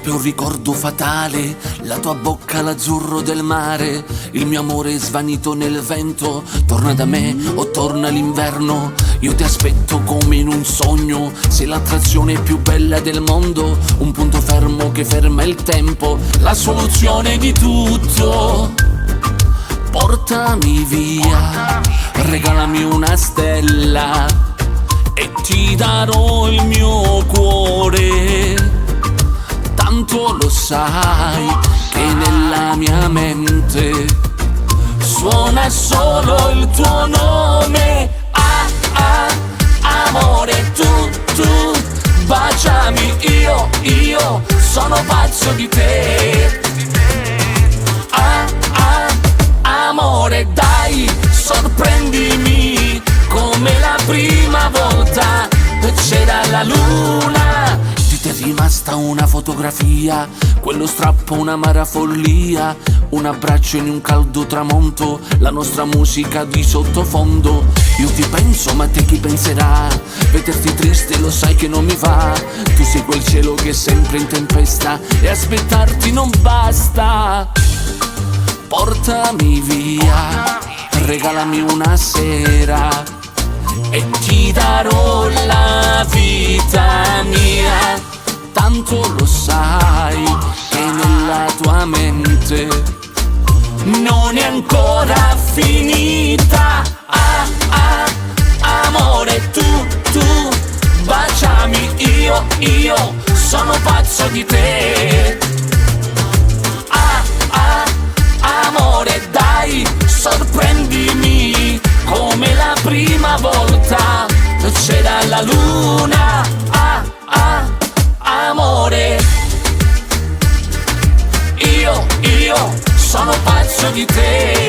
è un ricordo fatale, la tua bocca l'azzurro del mare, il mio amore svanito nel vento, torna da me o torna l'inverno, io ti aspetto come in un sogno, sei l'attrazione più bella del mondo, un punto fermo che ferma il tempo, la soluzione di tutto. Portami via, regalami una stella e ti darò il mio cuore. Tanto lo sai che nella mia mente suona solo il tuo nome. Ah, ah, amore, tu, baciami, io sono pazzo di te. Ah, ah, amore, dai, sorprendimi come la prima volta c'era la luna. Di te è rimasta una fotografia, quello strappo un'amara follia, un abbraccio in un caldo tramonto, la nostra musica di sottofondo. Io ti penso, ma te chi penserà? Vederti triste lo sai che non mi va. Tu sei quel cielo che è sempre in tempesta e aspettarti non basta. Portami via, regalami una sera e ti darò la vita mia. Tanto lo sai che nella tua mente non è ancora finita. Ah, ah, amore, tu, baciami, io sono pazzo di te. Ah, ah, amore, dai, sorprendimi come la prima volta c'era la luna. Ah, ah, amore, io sono pazzo di te.